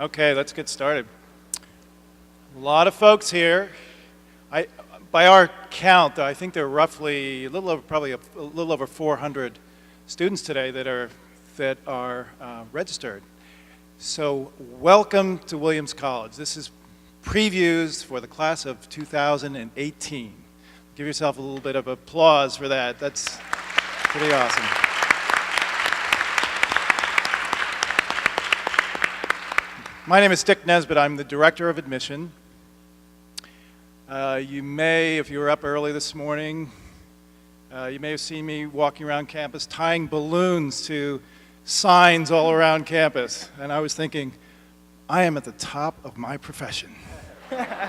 Okay, let's get started. A lot of folks here. By our count, I think there are roughly probably a little over 400 students today that are registered. So welcome to Williams College. This is previews for the class of 2018. Give yourself a little bit of applause for that. That's pretty awesome. My name is Dick Nesbitt. I'm the Director of Admission. You may, if you were up early this morning, you may have seen me walking around campus tying balloons to signs all around campus. And I was thinking, I am at the top of my profession. I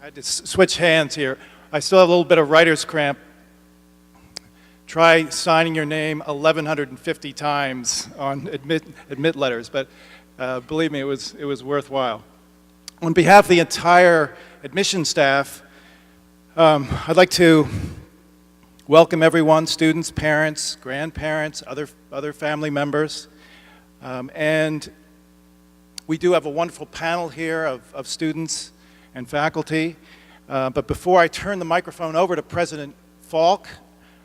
had to switch hands here. I still have a little bit of writer's cramp. Try signing your name 1,150 times on admit letters, but believe me, it was worthwhile. On behalf of the entire admission staff, I'd like to welcome everyone, students, parents, grandparents, other family members, and we do have a wonderful panel here of students and faculty. But before I turn the microphone over to President Falk,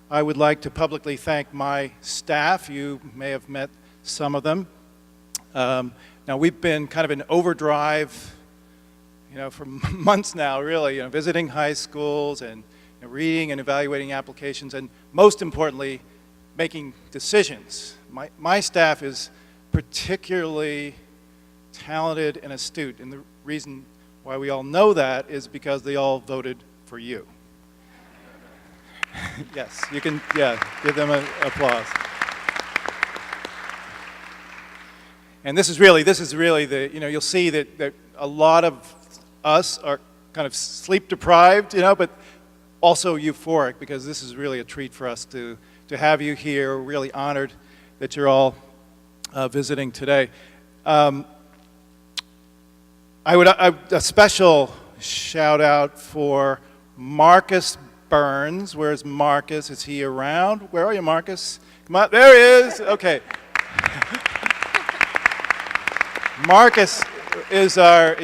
I would like to publicly thank my staff. You may have met some of them. Now we've been kind of in overdrive, for months now, really, visiting high schools and reading and evaluating applications, and most importantly, making decisions. My staff is particularly talented and astute, and the reason why we all know that is because they all voted for you. Yes, you can, give them an applause. And this is really the, you'll see that a lot of us are kind of sleep deprived, but also euphoric, because this is really a treat for us to have you here. We're really honored that you're all visiting today. A special shout out for Marcus Burns. Where's Marcus? Is he around? Where are you, Marcus? Come on, there he is. Okay. Marcus is our,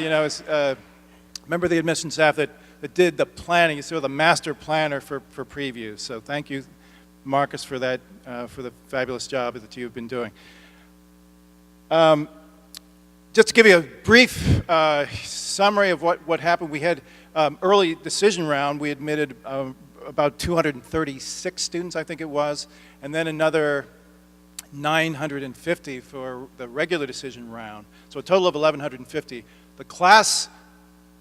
member of the admission staff that did the planning. He's sort of the master planner for previews. So thank you, Marcus, for that, for the fabulous job that you've been doing. Just to give you a brief summary of what happened, we had early decision round. We admitted about 236 students, I think it was, and then another 950 for the regular decision round. So a total of 1,150. The class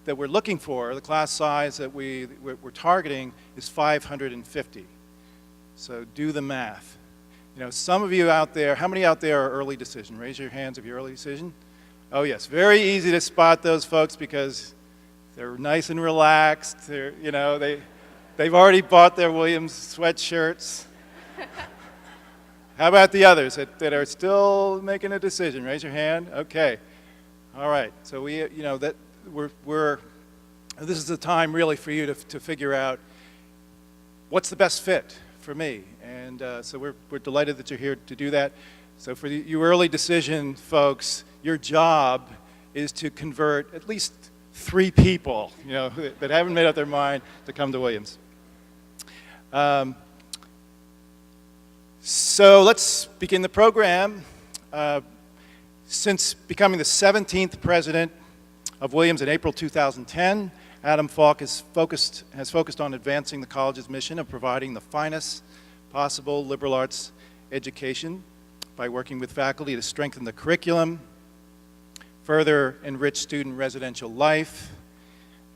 that we're looking for, the class size that we're targeting, is 550. So do the math. Some of you out there, how many out there are early decision? Raise your hands if you're early decision. Oh yes, very easy to spot those folks because they're nice and relaxed. They've already bought their Williams sweatshirts. How about the others that are still making a decision? Raise your hand. Okay. All right. So this is the time really for you to figure out what's the best fit for me. And so we're delighted that you're here to do that. So for you early decision folks, your job is to convert at least 3 people, that haven't made up their mind to come to Williams. So let's begin the program. Since becoming the 17th president of Williams in April 2010, Adam Falk has focused on advancing the college's mission of providing the finest possible liberal arts education by working with faculty to strengthen the curriculum, further enrich student residential life,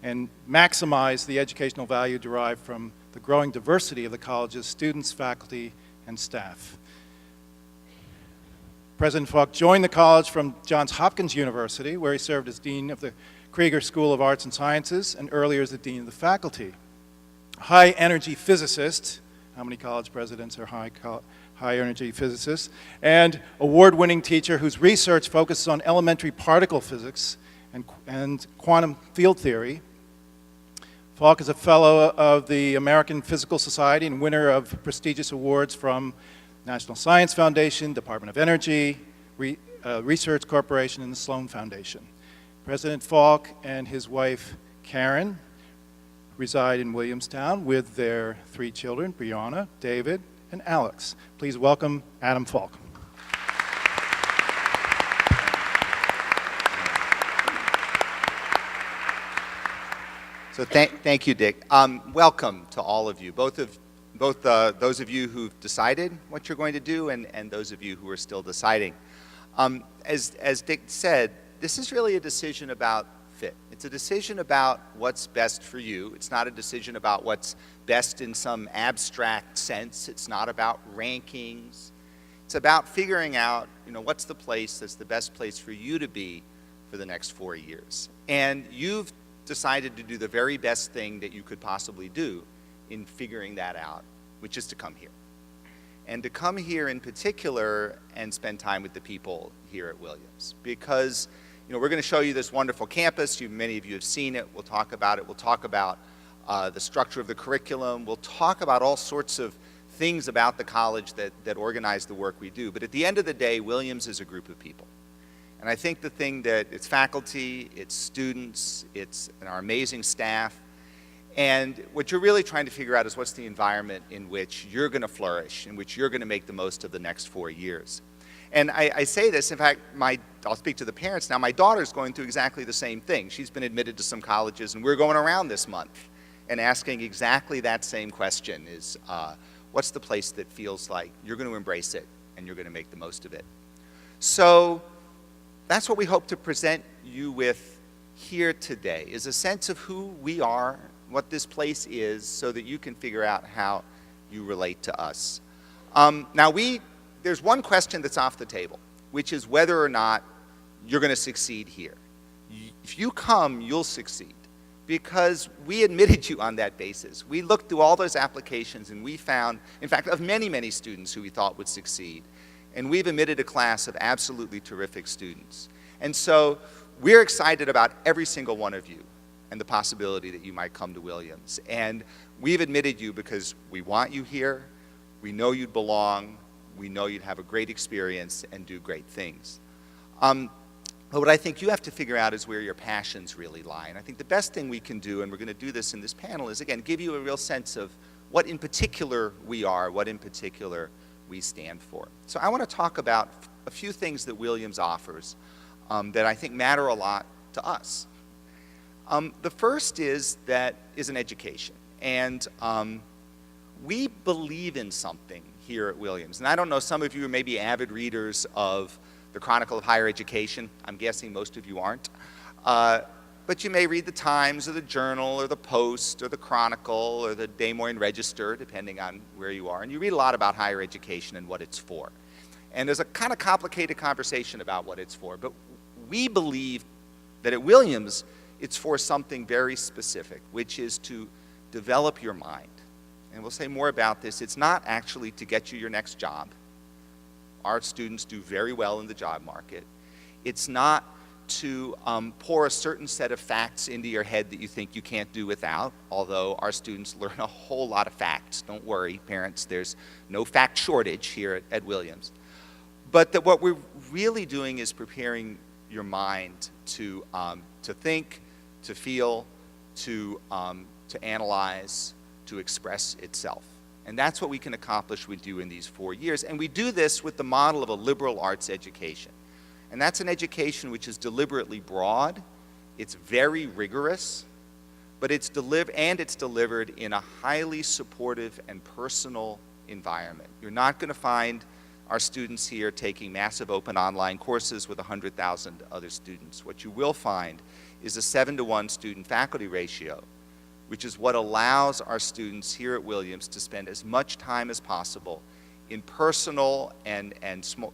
and maximize the educational value derived from the growing diversity of the college's students, faculty, and staff. President Falk joined the college from Johns Hopkins University, where he served as Dean of the Krieger School of Arts and Sciences, and earlier as the Dean of the Faculty. High-energy physicist, how many college presidents are high-energy physicists, and award-winning teacher whose research focuses on elementary particle physics and quantum field theory. Falk is a fellow of the American Physical Society and winner of prestigious awards from National Science Foundation, Department of Energy, Research Corporation and the Sloan Foundation. President Falk and his wife, Karen, reside in Williamstown with their 3 children, Brianna, David, and Alex. Please welcome Adam Falk. So thank you, Dick. Welcome to all of you, both those of you who've decided what you're going to do and those of you who are still deciding. As Dick said, this is really a decision about fit. It's a decision about what's best for you. It's not a decision about what's best in some abstract sense. It's not about rankings. It's about figuring out, what's the place that's the best place for you to be for the next 4 years. And you've decided to do the very best thing that you could possibly do in figuring that out, which is to come here. And to come here in particular and spend time with the people here at Williams. Because, we're going to show you this wonderful campus. Many of you have seen it. We'll talk about it. We'll talk about the structure of the curriculum. We'll talk about all sorts of things about the college that organize the work we do. But at the end of the day, Williams is a group of people. And I think the thing that it's faculty, it's students, it's our amazing staff, and what you're really trying to figure out is what's the environment in which you're going to flourish, in which you're going to make the most of the next 4 years. And I say this, in fact, I'll speak to the parents now. My daughter's going through exactly the same thing. She's been admitted to some colleges, and we're going around this month and asking exactly that same question is, what's the place that feels like you're going to embrace it and you're going to make the most of it? So that's what we hope to present you with here today, is a sense of who we are, what this place is, so that you can figure out how you relate to us. Now, there's one question that's off the table, which is whether or not you're going to succeed here. If you come, you'll succeed, because we admitted you on that basis. We looked through all those applications, and we found, in fact, of many, many students who we thought would succeed. And we've admitted a class of absolutely terrific students. And so we're excited about every single one of you and the possibility that you might come to Williams. And we've admitted you because we want you here, we know you'd belong, we know you'd have a great experience and do great things. But what I think you have to figure out is where your passions really lie. And I think the best thing we can do, and we're going to do this in this panel, is, again, give you a real sense of what in particular we are, what in particular we stand for. So I want to talk about a few things that Williams offers that I think matter a lot to us. The first is an education. And we believe in something here at Williams. And I don't know, some of you are maybe avid readers of the Chronicle of Higher Education. I'm guessing most of you aren't. But you may read the Times or the Journal or the Post or the Chronicle or the Des Moines Register, depending on where you are. And you read a lot about higher education and what it's for. And there's a kind of complicated conversation about what it's for. But we believe that at Williams, it's for something very specific, which is to develop your mind. And we'll say more about this. It's not actually to get you your next job. Our students do very well in the job market. It's not to pour a certain set of facts into your head that you think you can't do without, although our students learn a whole lot of facts. Don't worry, parents, there's no fact shortage here at Williams. But that what we're really doing is preparing your mind to think, to feel, to analyze, to express itself. And that's what we can accomplish with you in these 4 years. And we do this with the model of a liberal arts education. And that's an education which is deliberately broad, it's very rigorous, but it's delivered in a highly supportive and personal environment. You're not going to find our students here taking massive open online courses with 100,000 other students. What you will find is a 7-to-1 student-faculty ratio, which is what allows our students here at Williams to spend as much time as possible in personal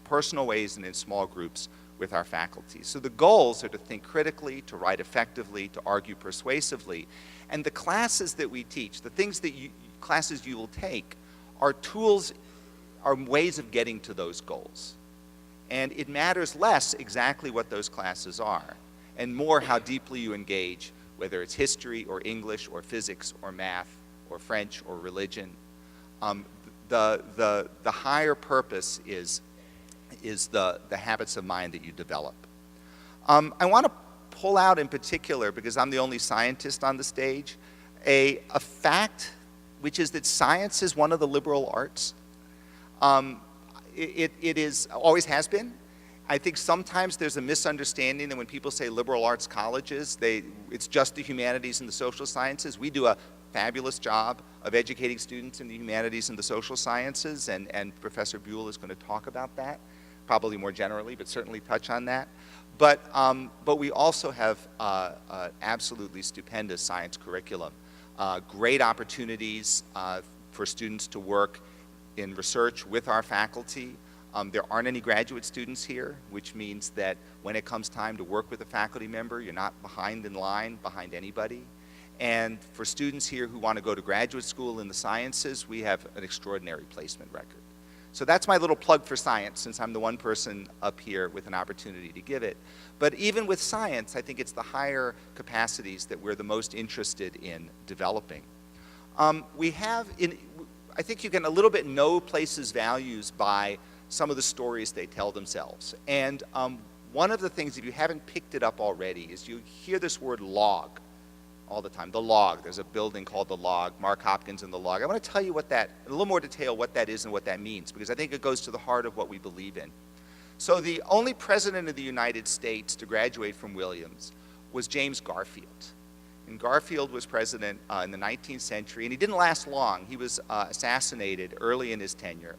personal ways and in small groups with our faculty. So the goals are to think critically, to write effectively, to argue persuasively. And the classes that we teach, the classes you will take, are tools, are ways of getting to those goals. And it matters less exactly what those classes are, and more how deeply you engage, whether it's history or English or physics or math or French or religion. The higher purpose is is the habits of mind that you develop. I want to pull out in particular, because I'm the only scientist on the stage, a fact, which is that science is one of the liberal arts. It is, always has been. I think sometimes there's a misunderstanding that when people say liberal arts colleges, it's just the humanities and the social sciences. We do a fabulous job of educating students in the humanities and the social sciences, and Professor Buell is going to talk about that, probably more generally, but certainly touch on that. But we also have an absolutely stupendous science curriculum. Great opportunities for students to work in research with our faculty. There aren't any graduate students here, which means that when it comes time to work with a faculty member, you're not behind in line, behind anybody. And for students here who want to go to graduate school in the sciences, we have an extraordinary placement record. So that's my little plug for science, since I'm the one person up here with an opportunity to give it. But even with science, I think it's the higher capacities that we're the most interested in developing. I think you can a little bit know places' values by some of the stories they tell themselves. And one of the things, if you haven't picked it up already, is you hear this word log all the time. The log. There's a building called the Log, Mark Hopkins and the Log. I want to tell you what that, in a little more detail, what that is and what that means, because I think it goes to the heart of what we believe in. So the only president of the United States to graduate from Williams was James Garfield. And Garfield was president in the 19th century, and he didn't last long. He was assassinated early in his tenure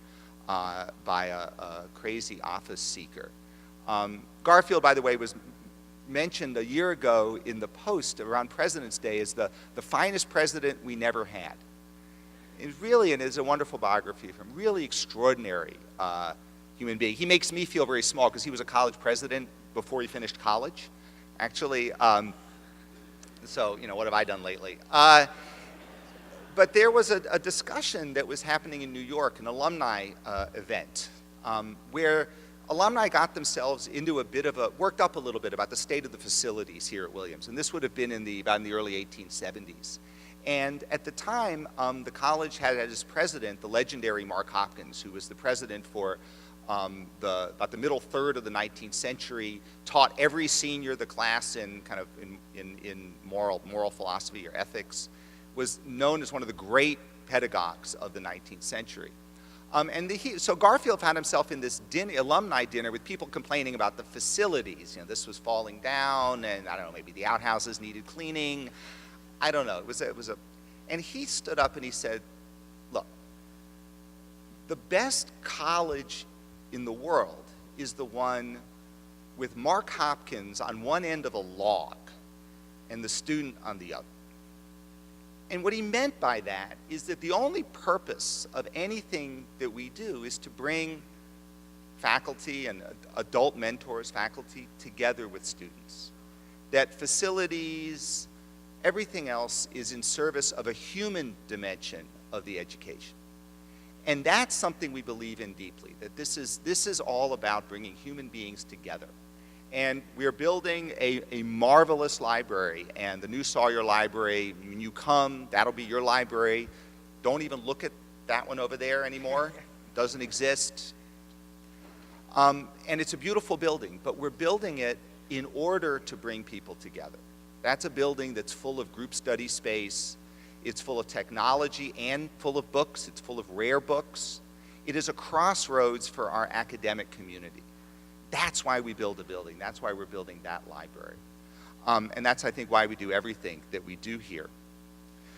by a crazy office seeker. Garfield, by the way, was mentioned a year ago in the Post around President's Day as the finest president we never had. It's really, and it's a wonderful biography of him, really extraordinary human being. He makes me feel very small because he was a college president before he finished college, actually. So, you know, what have I done lately? But there was a discussion that was happening in New York, an alumni event, where alumni got themselves into a bit of worked up a little bit about the state of the facilities here at Williams. And this would have been about in the early 1870s. And at the time, the college had as president the legendary Mark Hopkins, who was the president for about the middle third of the 19th century, taught every senior the class in kind of in moral philosophy or ethics, was known as one of the great pedagogues of the 19th century. So Garfield found himself in this alumni dinner with people complaining about the facilities. You know, this was falling down, and I don't know, maybe the outhouses needed cleaning. I don't know. And he stood up and he said, "Look, the best college in the world is the one with Mark Hopkins on one end of a log and the student on the other." And what he meant by that is that the only purpose of anything that we do is to bring faculty and adult mentors, faculty, together with students. That facilities, everything else is in service of a human dimension of the education. And that's something we believe in deeply, that this is all about bringing human beings together. And we are building a marvelous library, and the new Sawyer Library, when you come, that'll be your library. Don't even look at that one over there anymore. It doesn't exist. And it's a beautiful building, but we're building it in order to bring people together. That's a building that's full of group study space. It's full of technology and full of books. It's full of rare books. It is a crossroads for our academic community. That's why we build a building. That's why we're building that library. And that's, I think, why we do everything that we do here.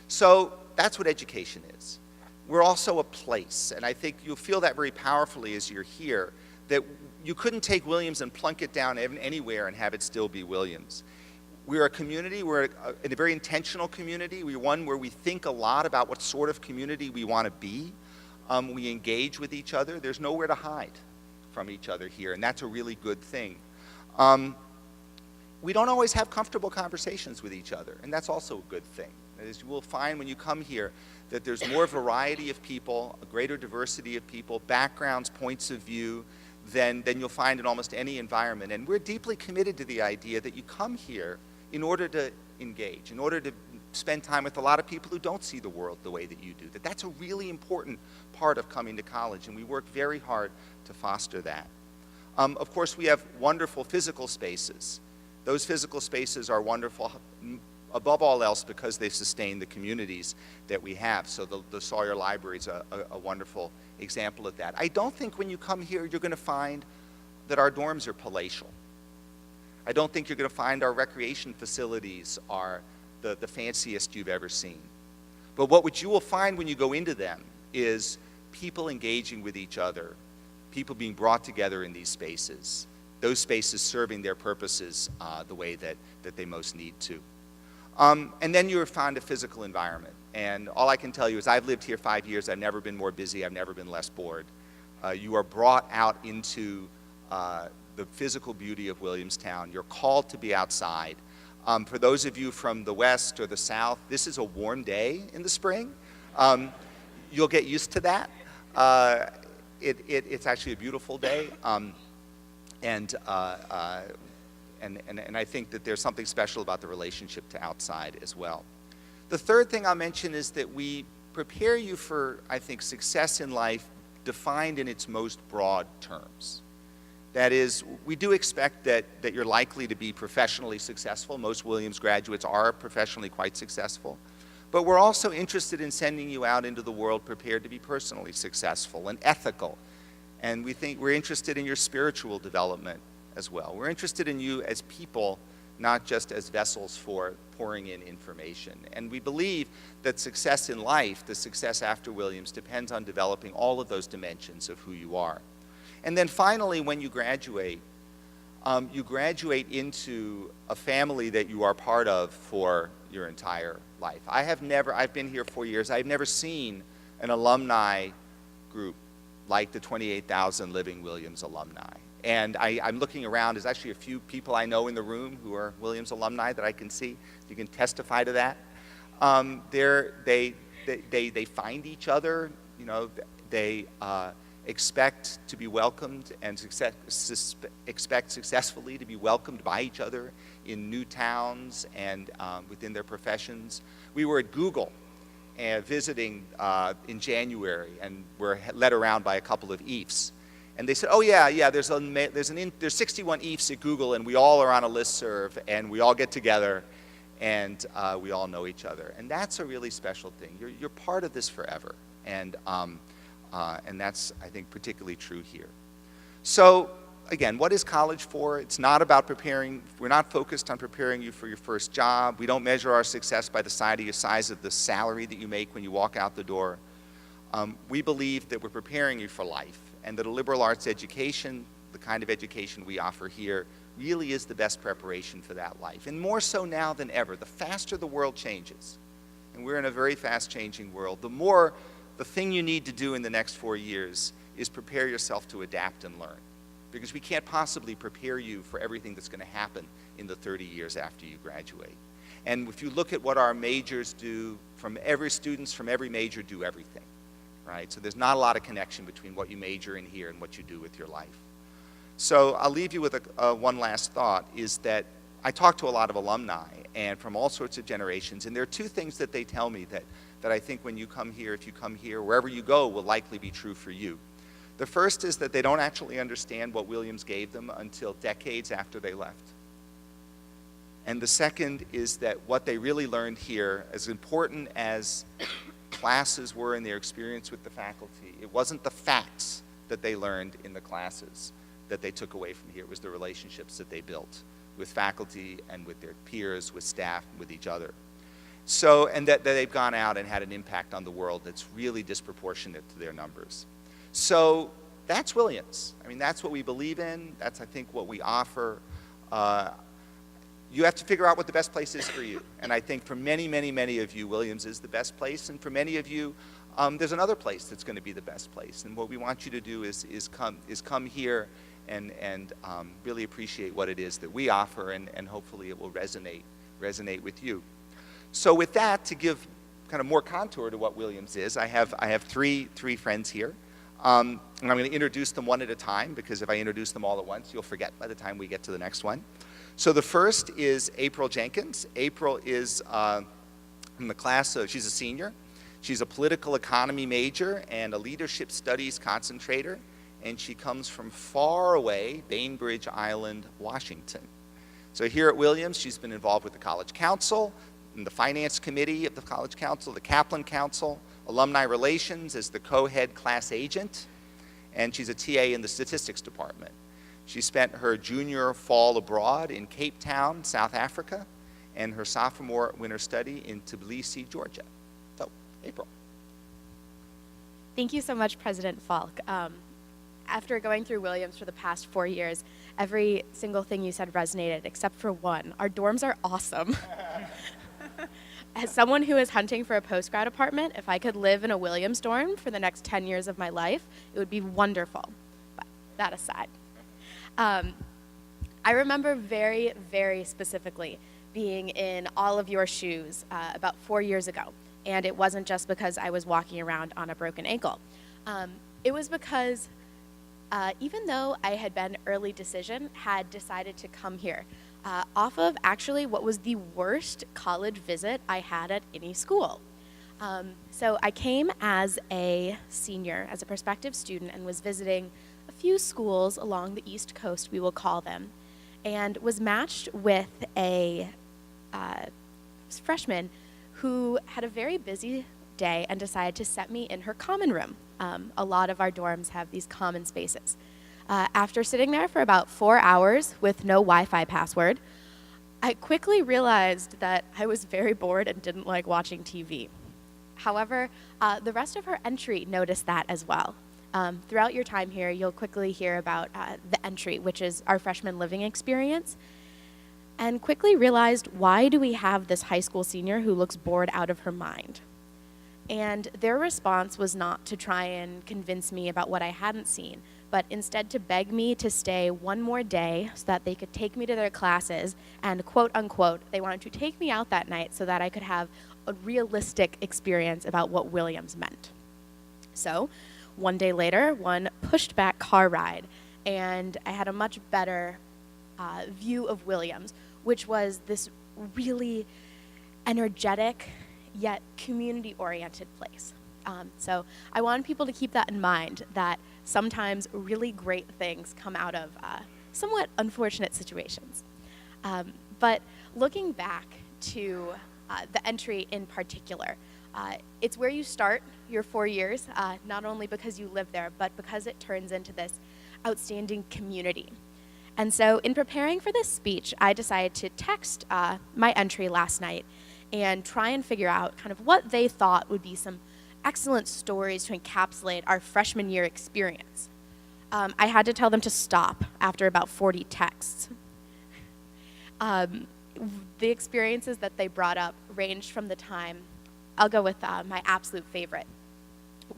So that's what education is. We're also a place, and I think you'll feel that very powerfully as you're here, that you couldn't take Williams and plunk it down anywhere and have it still be Williams. We're a community, we're a very intentional community. We're one where we think a lot about what sort of community we want to be. We engage with each other. There's nowhere to hide from each other here, and that's a really good thing. We don't always have comfortable conversations with each other, and that's also a good thing. As you will find when you come here, that there's more variety of people, a greater diversity of people, backgrounds, points of view, than you'll find in almost any environment. And we're deeply committed to the idea that you come here in order to engage, in order to spend time with a lot of people who don't see the world the way that you do. That's a really important part of coming to college, and we work very hard to foster that. Of course, we have wonderful physical spaces. Those physical spaces are wonderful above all else because they sustain the communities that we have. So the Sawyer Library is a wonderful example of that. I don't think when you come here you're going to find that our dorms are palatial. I don't think you're going to find our recreation facilities are the fanciest you've ever seen. But what you will find when you go into them is people engaging with each other, people being brought together in these spaces, those spaces serving their purposes the way that they most need to. And then you find a physical environment. And all I can tell you is I've lived here 5 years. I've never been more busy. I've never been less bored. You are brought out into the physical beauty of Williamstown. You're called to be outside. For those of you from the west or the south, this is a warm day in the spring. You'll get used to that. It's actually a beautiful day. And I think that there's something special about the relationship to outside as well. The third thing I'll mention is that we prepare you for, I think, success in life defined in its most broad terms. That is, we do expect that you're likely to be professionally successful. Most Williams graduates are professionally quite successful. But we're also interested in sending you out into the world prepared to be personally successful and ethical. And we're interested in your spiritual development as well. We're interested in you as people, not just as vessels for pouring in information. And we believe that success in life, the success after Williams, depends on developing all of those dimensions of who you are. And then finally, when you graduate into a family that you are part of for your entire life. I've been here 4 years, I've never seen an alumni group like the 28,000 Living Williams alumni. And I'm looking around, there's actually a few people I know in the room who are Williams alumni that I can see. You can testify to that. They find each other, you know, they expect to be welcomed and expect successfully to be welcomed by each other in new towns and within their professions. We were at Google visiting in January, and we're led around by a couple of EIFs. And they said, oh yeah, there's 61 EIFs at Google, and we all are on a listserv, and we all get together, and we all know each other. And that's a really special thing. You're part of this forever. And that's, I think, particularly true here. So, again, what is college for? It's not about we're not focused on preparing you for your first job. We don't measure our success by the size of the salary that you make when you walk out the door. We believe that we're preparing you for life, and that a liberal arts education, the kind of education we offer here, really is the best preparation for that life. And more so now than ever. The faster the world changes, and we're in a very fast-changing world, the thing you need to do in the next 4 years is prepare yourself to adapt and learn. Because we can't possibly prepare you for everything that's going to happen in the 30 years after you graduate. And if you look at what our majors do, students from every major do everything, right? So there's not a lot of connection between what you major in here and what you do with your life. So I'll leave you with one last thought, is that I talk to a lot of alumni and from all sorts of generations, and there are two things that they tell me that I think when you come here, if you come here, wherever you go, will likely be true for you. The first is that they don't actually understand what Williams gave them until decades after they left. And the second is that what they really learned here, as important as classes were in their experience with the faculty, it wasn't the facts that they learned in the classes that they took away from here. It was the relationships that they built with faculty and with their peers, with staff, and with each other. So, and that they've gone out and had an impact on the world that's really disproportionate to their numbers. So that's Williams. I mean, that's what we believe in. That's, I think, what we offer. You have to figure out what the best place is for you. And I think for many, many, many of you, Williams is the best place. And for many of you, there's another place that's going to be the best place. And what we want you to do is come here and really appreciate what it is that we offer, and hopefully it will resonate with you. So with that, to give kind of more contour to what Williams is, I have three friends here. And I'm going to introduce them one at a time, because if I introduce them all at once, you'll forget by the time we get to the next one. So the first is April Jenkins. April is in the class, she's a senior. She's a political economy major and a leadership studies concentrator. and she comes from far away, Bainbridge Island, Washington. So here at Williams, she's been involved with the College Council, and the Finance Committee of the College Council, the Kaplan Council, Alumni Relations as the co-head class agent, and she's a TA in the Statistics Department. She spent her junior fall abroad in Cape Town, South Africa, and her sophomore winter study in Tbilisi, Georgia. So, April. Thank you so much, President Falk. After going through Williams for the past 4 years, every single thing you said resonated except for one. Our dorms are awesome. As someone who is hunting for a post-grad apartment, if I could live in a Williams dorm for the next 10 years of my life, it would be wonderful. But that aside. I remember very, very specifically being in all of your shoes about 4 years ago. And it wasn't just because I was walking around on a broken ankle. It was because even though I had been early decision, had decided to come here off of actually what was the worst college visit I had at any school. So I came as a senior, as a prospective student, and was visiting a few schools along the East Coast, we will call them, and was matched with a freshman who had a very busy day and decided to set me in her common room. A lot of our dorms have these common spaces. After sitting there for about 4 hours with no Wi-Fi password, I quickly realized that I was very bored and didn't like watching TV. However, the rest of her entry noticed that as well. Throughout your time here, you'll quickly hear about the entry, which is our freshman living experience, and quickly realized, why do we have this high school senior who looks bored out of her mind? And their response was not to try and convince me about what I hadn't seen, but instead to beg me to stay one more day so that they could take me to their classes, and quote unquote, they wanted to take me out that night so that I could have a realistic experience about what Williams meant. So, one day later, one pushed back car ride, and I had a much better view of Williams, which was this really energetic yet community-oriented place. So I want people to keep that in mind, that sometimes really great things come out of somewhat unfortunate situations. But looking back to the entry in particular, it's where you start your 4 years, not only because you live there, but because it turns into this outstanding community. And so in preparing for this speech, I decided to text my entry last night and try and figure out kind of what they thought would be some excellent stories to encapsulate our freshman year experience. I had to tell them to stop after about 40 texts. The experiences that they brought up ranged from the time, I'll go with my absolute favorite.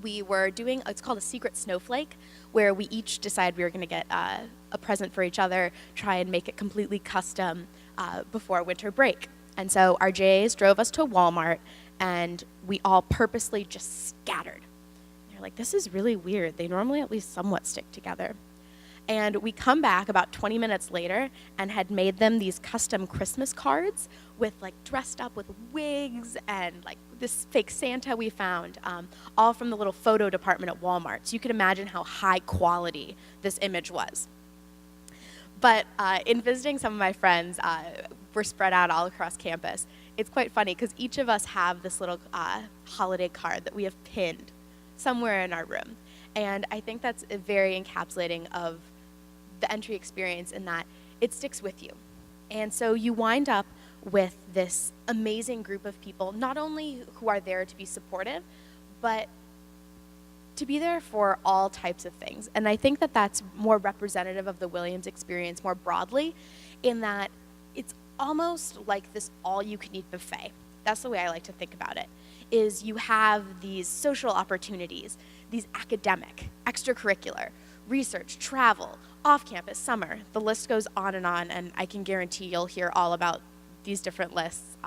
We were doing, it's called a secret snowflake, where we each decide we were going to get a present for each other, try and make it completely custom before winter break. And so our JAs drove us to Walmart, and we all purposely just scattered. They're like, this is really weird. They normally at least somewhat stick together. And we come back about 20 minutes later and had made them these custom Christmas cards with like dressed up with wigs and like this fake Santa we found, all from the little photo department at Walmart. So you could imagine how high quality this image was. But in visiting some of my friends, we're spread out all across campus. It's quite funny because each of us have this little holiday card that we have pinned somewhere in our room. And I think that's very encapsulating of the entry experience in that it sticks with you. And so you wind up with this amazing group of people, not only who are there to be supportive, but to be there for all types of things. And I think that that's more representative of the Williams experience more broadly, in that it's almost like this all-you-can-eat buffet. That's the way I like to think about it, is you have these social opportunities, these academic, extracurricular, research, travel, off-campus, summer. The list goes on, and I can guarantee you'll hear all about these different lists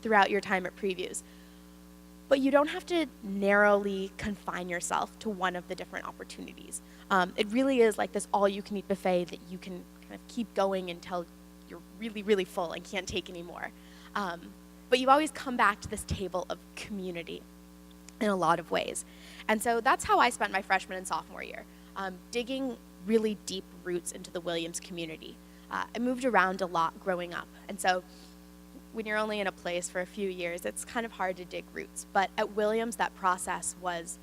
throughout your time at previews. But you don't have to narrowly confine yourself to one of the different opportunities. It really is like this all-you-can-eat buffet that you can kind of keep going until you're really, really full and can't take any more. But you always come back to this table of community in a lot of ways. And so that's how I spent my freshman and sophomore year. digging really deep roots into the Williams community. I moved around a lot growing up, and so when you're only in a place for a few years, it's kind of hard to dig roots. But at Williams, that process was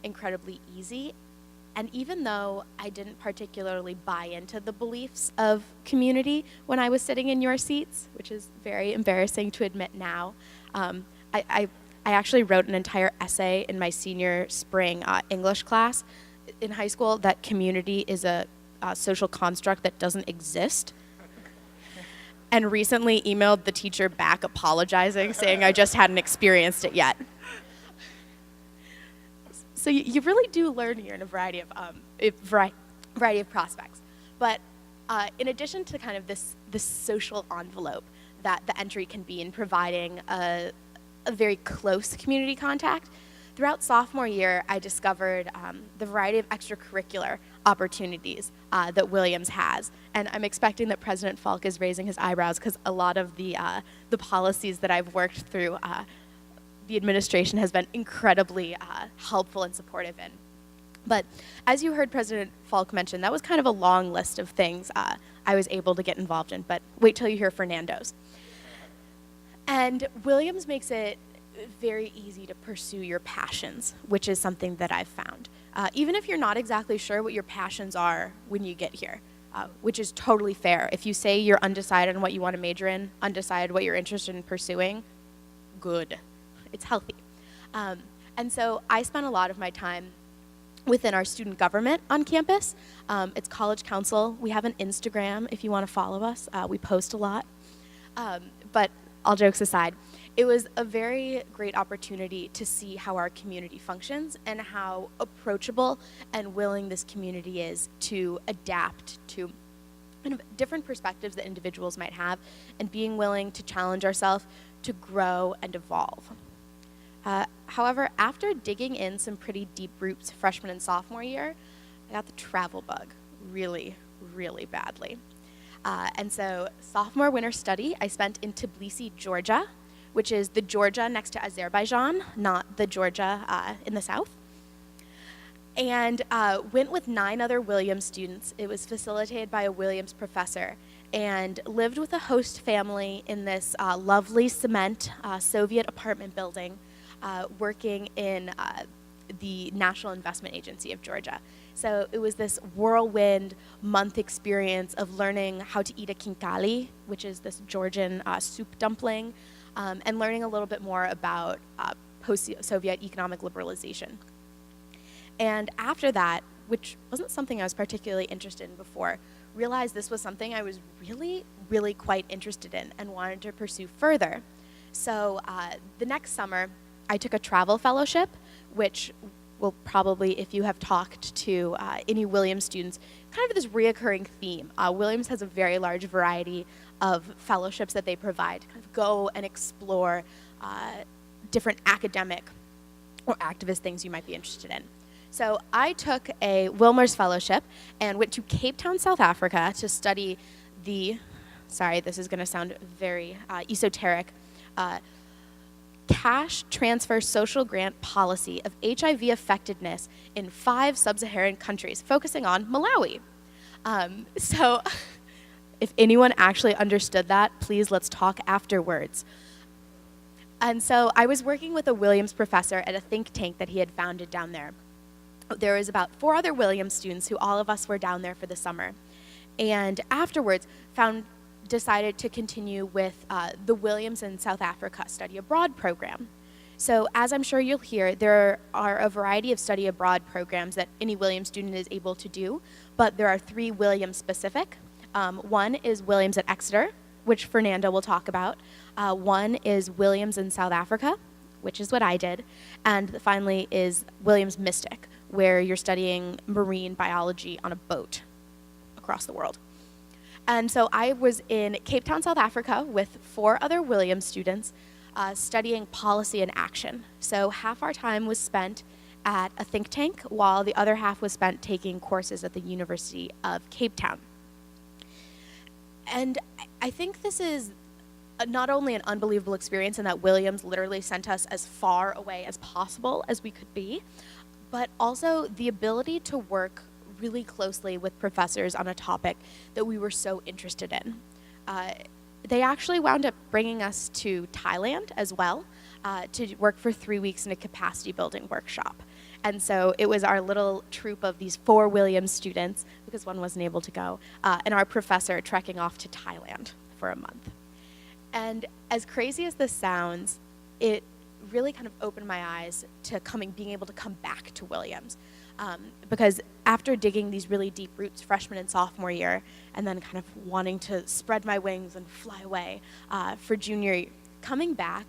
incredibly easy. And even though I didn't particularly buy into the beliefs of community when I was sitting in your seats, which is very embarrassing to admit now, I actually wrote an entire essay in my senior spring English class in high school that community is a social construct that doesn't exist. And recently emailed the teacher back apologizing, saying I just hadn't experienced it yet. So you really do learn here in a variety of prospects. But in addition to kind of this social envelope that the entry can be in providing a very close community contact, throughout sophomore year, I discovered the variety of extracurricular opportunities that Williams has. And I'm expecting that President Falk is raising his eyebrows because a lot of the policies that I've worked through, the administration has been incredibly helpful and supportive in. But as you heard President Falk mention, that was kind of a long list of things I was able to get involved in, but wait till you hear Fernando's. And Williams makes it very easy to pursue your passions, which is something that I've found. Even if you're not exactly sure what your passions are when you get here, which is totally fair. If you say you're undecided on what you want to major in, undecided what you're interested in pursuing, good. It's healthy. And so I spent a lot of my time within our student government on campus. It's College Council. We have an Instagram if you want to follow us. We post a lot. But all jokes aside, it was a very great opportunity to see how our community functions and how approachable and willing this community is to adapt to kind of different perspectives that individuals might have and being willing to challenge ourselves to grow and evolve. However, after digging in some pretty deep roots freshman and sophomore year, I got the travel bug really, really badly. And so sophomore winter study, I spent in Tbilisi, Georgia, which is the Georgia next to Azerbaijan, not the Georgia in the south. And went with 9 other Williams students. It was facilitated by a Williams professor and lived with a host family in this lovely cement Soviet apartment building working in the National Investment Agency of Georgia. So it was this whirlwind month experience of learning how to eat a khinkali, which is this Georgian soup dumpling, and learning a little bit more about post-Soviet economic liberalization. And after that, which wasn't something I was particularly interested in before, realized this was something I was really, really quite interested in and wanted to pursue further. So the next summer, I took a travel fellowship, which will probably, if you have talked to any Williams students, kind of this reoccurring theme. Williams has a very large variety of fellowships that they provide. Kind of go and explore different academic or activist things you might be interested in. So I took a Wilmers Fellowship and went to Cape Town, South Africa to study the, sorry, this is going to sound very esoteric, cash transfer social grant policy of HIV effectiveness in 5 sub-Saharan countries, focusing on Malawi. So if anyone actually understood that, please let's talk afterwards. And so I was working with a Williams professor at a think tank that he had founded down there. There was about 4 other Williams students who all of us were down there for the summer. And afterwards decided to continue with the Williams in South Africa study abroad program. So as I'm sure you'll hear, there are a variety of study abroad programs that any Williams student is able to do, but there are 3 Williams specific. One is Williams at Exeter, which Fernando will talk about. One is Williams in South Africa, which is what I did. And finally is Williams Mystic, where you're studying marine biology on a boat across the world. And so I was in Cape Town, South Africa with 4 other Williams students studying policy and action. So half our time was spent at a think tank, while the other half was spent taking courses at the University of Cape Town. And I think this is not only an unbelievable experience in that Williams literally sent us as far away as possible as we could be, but also the ability to work really closely with professors on a topic that we were so interested in. They actually wound up bringing us to Thailand as well to work for 3 weeks in a capacity building workshop. And so it was our little troop of these 4 Williams students, because one wasn't able to go, and our professor trekking off to Thailand for a month. And as crazy as this sounds, it really kind of opened my eyes to being able to come back to Williams. Because after digging these really deep roots freshman and sophomore year, and then kind of wanting to spread my wings and fly away for junior year, coming back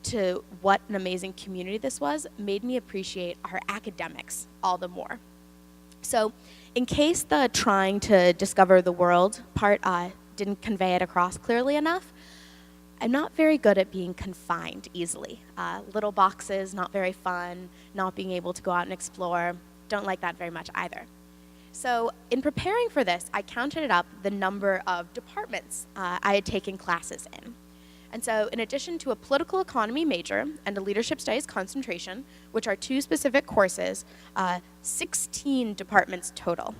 to what an amazing community this was made me appreciate our academics all the more. So in case the trying to discover the world part didn't convey it across clearly enough, I'm not very good at being confined easily. Little boxes, not very fun, not being able to go out and explore. Don't like that very much either. So in preparing for this, I counted up the number of departments I had taken classes in. And so in addition to a political economy major and a leadership studies concentration, which are 2 specific courses, 16 departments total.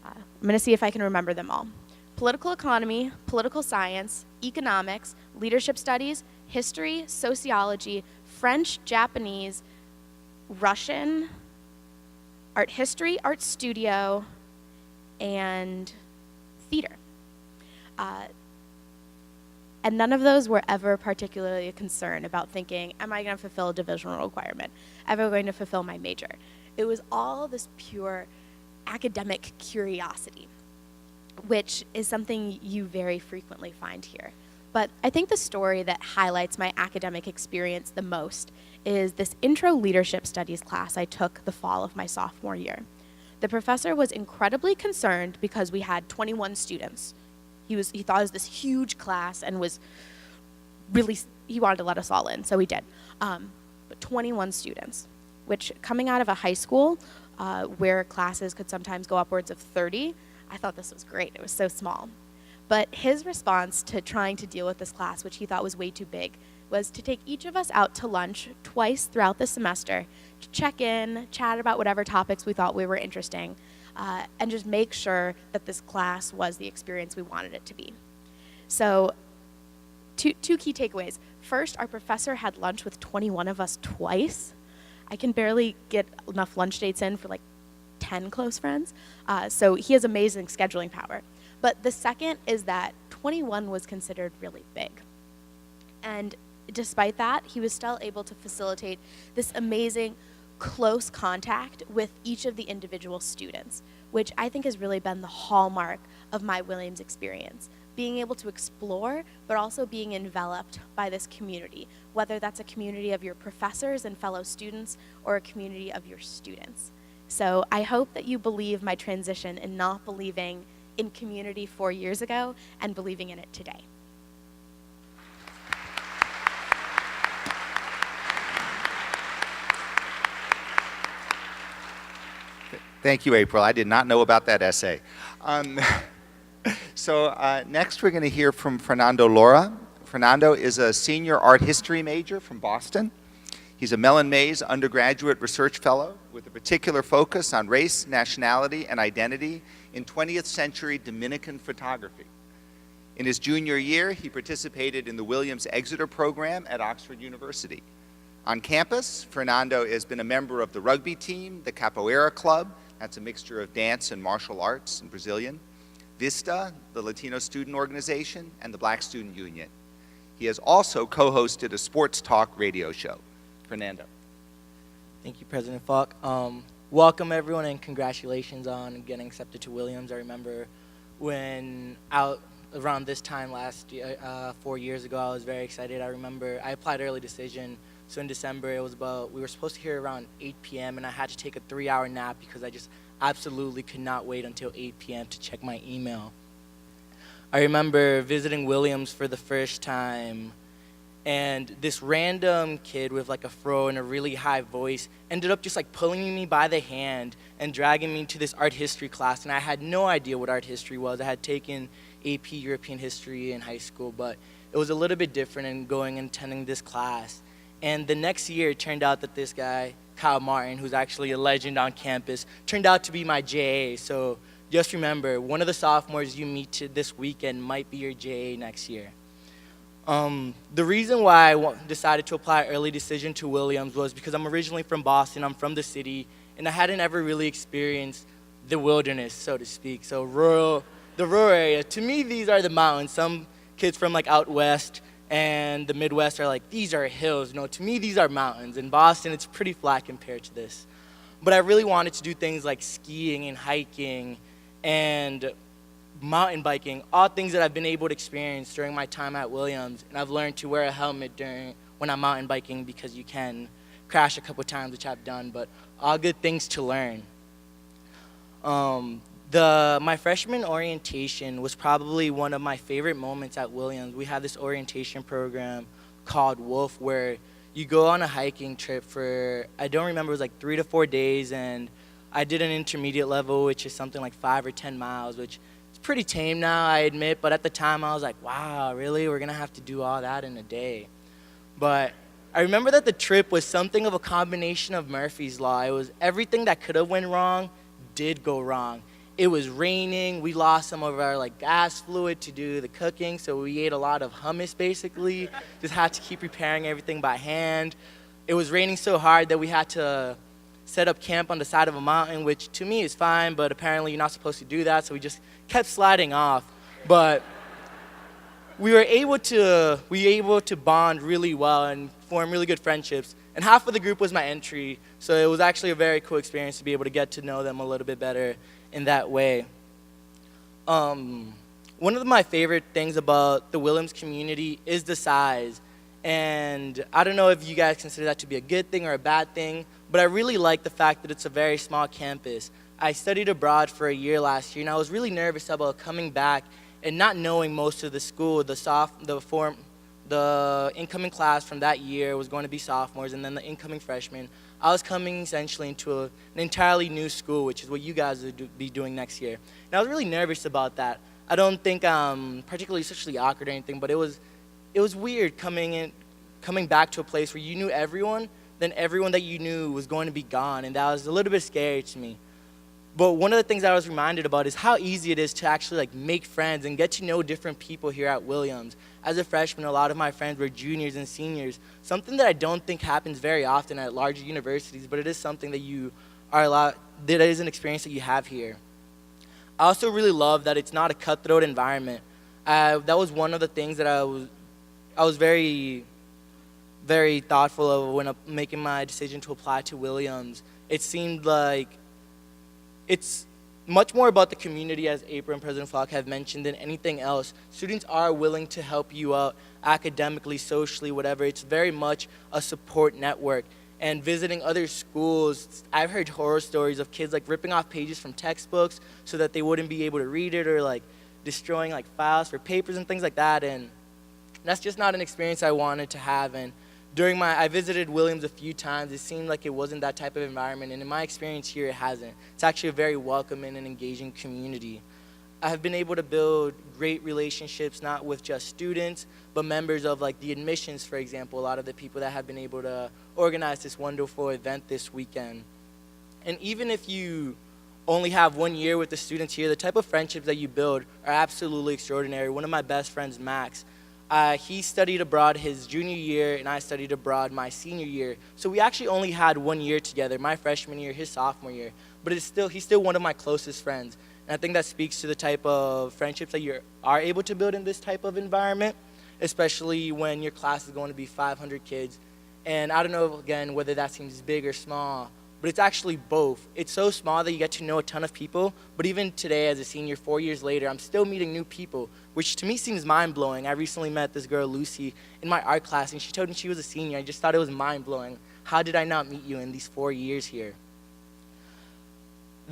I'm going to see if I can remember them all. Political economy, political science, economics, leadership studies, history, sociology, French, Japanese, Russian, art history, art studio, and theater. And none of those were ever particularly a concern about thinking, am I going to fulfill a divisional requirement? Ever going to fulfill my major? It was all this pure academic curiosity, which is something you very frequently find here. But I think the story that highlights my academic experience the most is this intro leadership studies class I took the fall of my sophomore year. The professor was incredibly concerned because we had 21 students. He thought it was this huge class and he wanted to let us all in, so he did. But 21 students, which coming out of a high school where classes could sometimes go upwards of 30, I thought this was great. It was so small. But his response to trying to deal with this class, which he thought was way too big, was to take each of us out to lunch twice throughout the semester to check in, chat about whatever topics we thought were interesting, and just make sure that this class was the experience we wanted it to be. So two key takeaways. First, our professor had lunch with 21 of us twice. I can barely get enough lunch dates in for like 10 close friends. So he has amazing scheduling power. But the second is that 21 was considered really big. And despite that, he was still able to facilitate this amazing close contact with each of the individual students, which I think has really been the hallmark of my Williams experience. Being able to explore, but also being enveloped by this community, whether that's a community of your professors and fellow students or a community of your students. So I hope that you believe my transition in not believing in community 4 years ago and believing in it today. Thank you, April. I did not know about that essay. Next we're going to hear from Fernando Lora. Fernando is a senior art history major from Boston. He's a Mellon Mays undergraduate research fellow with a particular focus on race, nationality, and identity in 20th century Dominican photography. In his junior year, he participated in the Williams Exeter program at Oxford University. On campus, Fernando has been a member of the rugby team, the Capoeira Club, that's a mixture of dance and martial arts and Brazilian, Vista, the Latino student organization, and the Black Student Union. He has also co-hosted a sports talk radio show. Fernando. Thank you, President Falk. Welcome, everyone, and congratulations on getting accepted to Williams. I remember when around this time last year, 4 years ago, I was very excited. I remember I applied early decision. So in December, we were supposed to hear around 8 p.m., and I had to take a 3-hour nap because I just absolutely could not wait until 8 p.m. to check my email. I remember visiting Williams for the first time, and this random kid with like a fro and a really high voice ended up just like pulling me by the hand and dragging me to this art history class, and I had no idea what art history was. I had taken AP European history in high school, but it was a little bit different in going and attending this class. And the next year, it turned out that this guy Kyle Martin, who's actually a legend on campus, turned out to be my JA. So just remember, one of the sophomores you meet this weekend might be your JA next year. The reason why I decided to apply early decision to Williams was because I'm originally from Boston, I'm from the city, and I hadn't ever really experienced the wilderness, so to speak. So the rural area, to me, these are the mountains. Some kids from like out west and the Midwest are like, these are hills. No, to me, these are mountains. In Boston, it's pretty flat compared to this. But I really wanted to do things like skiing and hiking and mountain biking, all things that I've been able to experience during my time at Williams. And I've learned to wear a helmet when I'm mountain biking because you can crash a couple times, which I've done, but all good things to learn. My freshman orientation was probably one of my favorite moments at Williams. We had this orientation program called Wolf where you go on a hiking trip for, I don't remember, it was like 3 to 4 days, and I did an intermediate level, which is something like 5 or 10 miles, which is pretty tame now, I admit, but at the time I was like, wow, really? We're gonna have to do all that in a day. But I remember that the trip was something of a combination of Murphy's Law. It was everything that could have went wrong did go wrong. It was raining. We lost some of our like gas fluid to do the cooking, so we ate a lot of hummus basically. Just had to keep preparing everything by hand. It was raining so hard that we had to set up camp on the side of a mountain, which to me is fine, but apparently you're not supposed to do that, so we just kept sliding off. But we were able to bond really well and form really good friendships. And half of the group was my entry, so it was actually a very cool experience to be able to get to know them a little bit better in that way. One of my favorite things about the Williams community is the size. And I don't know if you guys consider that to be a good thing or a bad thing, but I really like the fact that it's a very small campus. I studied abroad for a year last year, and I was really nervous about coming back and not knowing most of the school. The incoming class from that year was going to be sophomores, and then the incoming freshmen. I was coming essentially into an entirely new school, which is what you guys will be doing next year. And I was really nervous about that. I don't think particularly socially awkward or anything, but it was weird coming back to a place where you knew everyone, then everyone that you knew was going to be gone, and that was a little bit scary to me. But one of the things I was reminded about is how easy it is to actually like make friends and get to know different people here at Williams. As a freshman, a lot of my friends were juniors and seniors, something that I don't think happens very often at larger universities, but it is something that that is an experience that you have here. I also really love that it's not a cutthroat environment. That was one of the things that I was very, very thoughtful of when making my decision to apply to Williams. It seemed like it's much more about the community, as April and President Falk have mentioned, than anything else. Students are willing to help you out academically, socially, whatever. It's very much a support network. And visiting other schools, I've heard horror stories of kids like ripping off pages from textbooks so that they wouldn't be able to read it, or like destroying like files for papers and things like that. And that's just not an experience I wanted to have. And I visited Williams a few times. It seemed like it wasn't that type of environment, and in my experience here, it hasn't. It's actually a very welcoming and engaging community. I have been able to build great relationships, not with just students, but members of like the admissions, for example, a lot of the people that have been able to organize this wonderful event this weekend. And even if you only have 1 year with the students here, the type of friendships that you build are absolutely extraordinary. One of my best friends, Max, he studied abroad his junior year, and I studied abroad my senior year. So we actually only had 1 year together, my freshman year, his sophomore year. But he's still one of my closest friends. And I think that speaks to the type of friendships that you are able to build in this type of environment, especially when your class is going to be 500 kids. And I don't know, again, whether that seems big or small, but it's actually both. It's so small that you get to know a ton of people, but even today as a senior, 4 years later, I'm still meeting new people, which to me seems mind-blowing. I recently met this girl, Lucy, in my art class, and she told me she was a senior. I just thought it was mind-blowing. How did I not meet you in these 4 years here?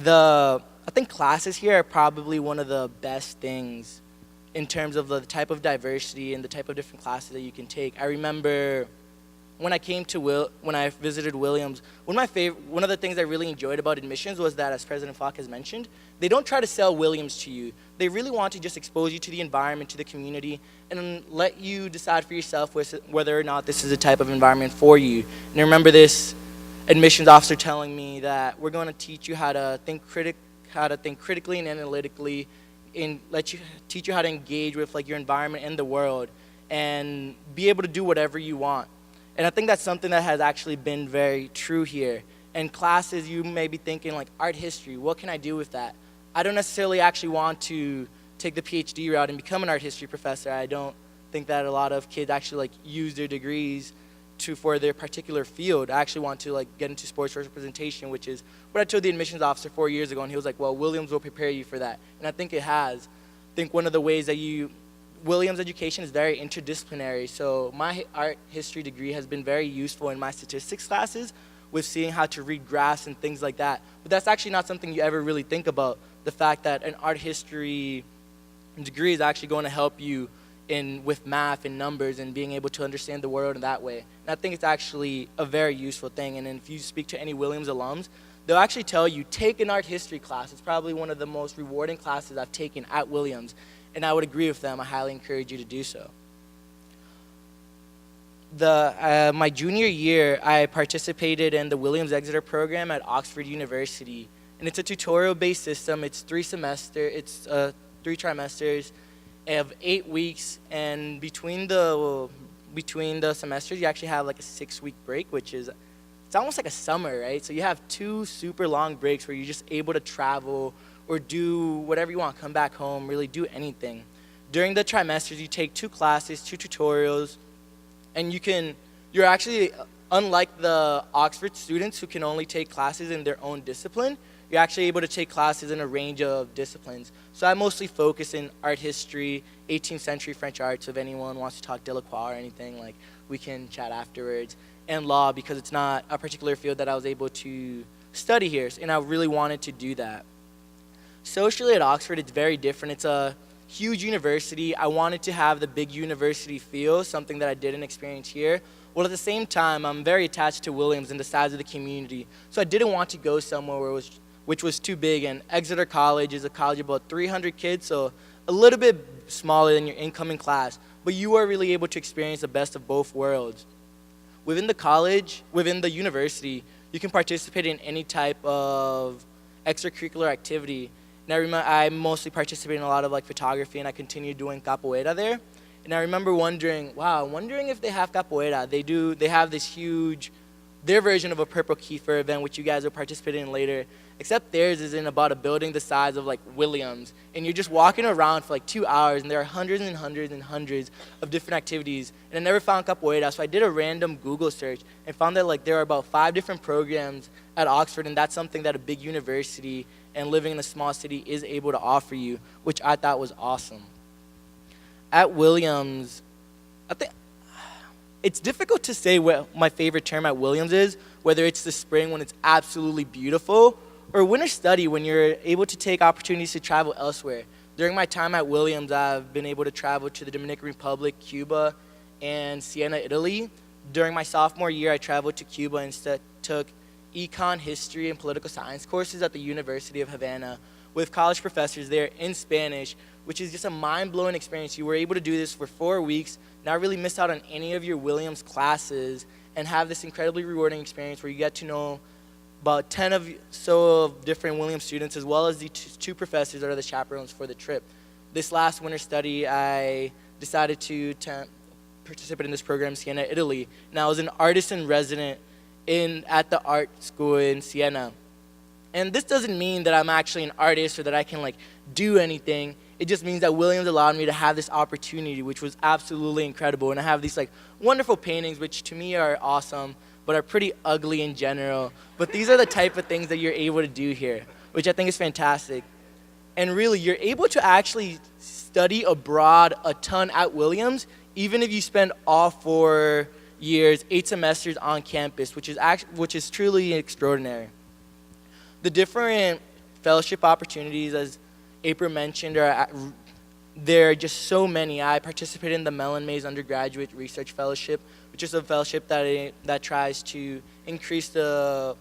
I think classes here are probably one of the best things in terms of the type of diversity and the type of different classes that you can take. I remember when I visited Williams, one of the things I really enjoyed about admissions was that, as President Falk has mentioned, they don't try to sell Williams to you. They really want to just expose you to the environment, to the community, and let you decide for yourself whether or not this is a type of environment for you. And I remember this admissions officer telling me that we're going to teach you how to think critically and analytically, and teach you how to engage with like your environment and the world, and be able to do whatever you want. And I think that's something that has actually been very true here. In classes, you may be thinking like art history, what can I do with that? I don't necessarily actually want to take the PhD route and become an art history professor. I don't think that a lot of kids actually like use their degrees for their particular field. I actually want to like get into sports representation, which is what I told the admissions officer 4 years ago, and he was like, well, Williams will prepare you for that. And I think it has. I think one of the ways that Williams education is very interdisciplinary, so my art history degree has been very useful in my statistics classes with seeing how to read graphs and things like that. But that's actually not something you ever really think about, the fact that an art history degree is actually going to help you with math and numbers and being able to understand the world in that way. And I think it's actually a very useful thing. And if you speak to any Williams alums, they'll actually tell you, take an art history class. It's probably one of the most rewarding classes I've taken at Williams. And I would agree with them. I highly encourage you to do so. My junior year, I participated in the Williams Exeter program at Oxford University. And it's a tutorial-based system. It's 3 trimesters of 8 weeks. And between the semesters, you actually have like a 6-week break, which is, it's almost like a summer, right? So you have 2 super long breaks where you're just able to travel or do whatever you want, come back home, really do anything. During the trimesters, you take 2 classes, 2 tutorials, and you're actually, unlike the Oxford students who can only take classes in their own discipline, you're actually able to take classes in a range of disciplines. So I mostly focus in art history, 18th century French art, so if anyone wants to talk Delacroix or anything, like, we can chat afterwards, and law, because it's not a particular field that I was able to study here, and I really wanted to do that. Socially at Oxford, it's very different. It's a huge university. I wanted to have the big university feel, something that I didn't experience here. Well, at the same time, I'm very attached to Williams and the size of the community. So I didn't want to go somewhere which was too big. And Exeter College is a college of about 300 kids, so a little bit smaller than your incoming class. But you are really able to experience the best of both worlds. Within the university, you can participate in any type of extracurricular activity. And I mostly participate in a lot of like photography, and I continue doing capoeira there. And I remember wondering if they have capoeira. They have this huge, their version of a Purple Kiefer event, which you guys will participate in later, except theirs is in about a building the size of like Williams. And you're just walking around for like 2 hours, and there are hundreds and hundreds and hundreds of different activities. And I never found capoeira, so I did a random Google search and found that like there are about 5 different programs at Oxford, and that's something that a big university and living in a small city is able to offer you, which I thought was awesome. At Williams, I think it's difficult to say what my favorite term at Williams is, whether it's the spring when it's absolutely beautiful, or winter study when you're able to take opportunities to travel elsewhere. During my time at Williams, I've been able to travel to the Dominican Republic, Cuba, and Siena, Italy. During my sophomore year, I traveled to Cuba and took econ, history, and political science courses at the University of Havana with college professors there in Spanish, which is just a mind-blowing experience. You were able to do this for 4 weeks, not really miss out on any of your Williams classes, and have this incredibly rewarding experience where you get to know about 10 of different Williams students, as well as the 2 professors that are the chaperones for the trip. This last winter study, I decided to participate in this program in Siena, Italy, and I was an artist in resident at the art school in Siena. And this doesn't mean that I'm actually an artist or that I can like do anything. It just means that Williams allowed me to have this opportunity, which was absolutely incredible. And I have these like wonderful paintings, which to me are awesome, but are pretty ugly in general. But these are the type of things that you're able to do here, which I think is fantastic. And really, you're able to actually study abroad a ton at Williams, even if you spend all 4 years, 8 semesters on campus, which is truly extraordinary. The different fellowship opportunities, as April mentioned, there are just so many. I participated in the Mellon Mays Undergraduate Research Fellowship, which is a fellowship that tries to increase the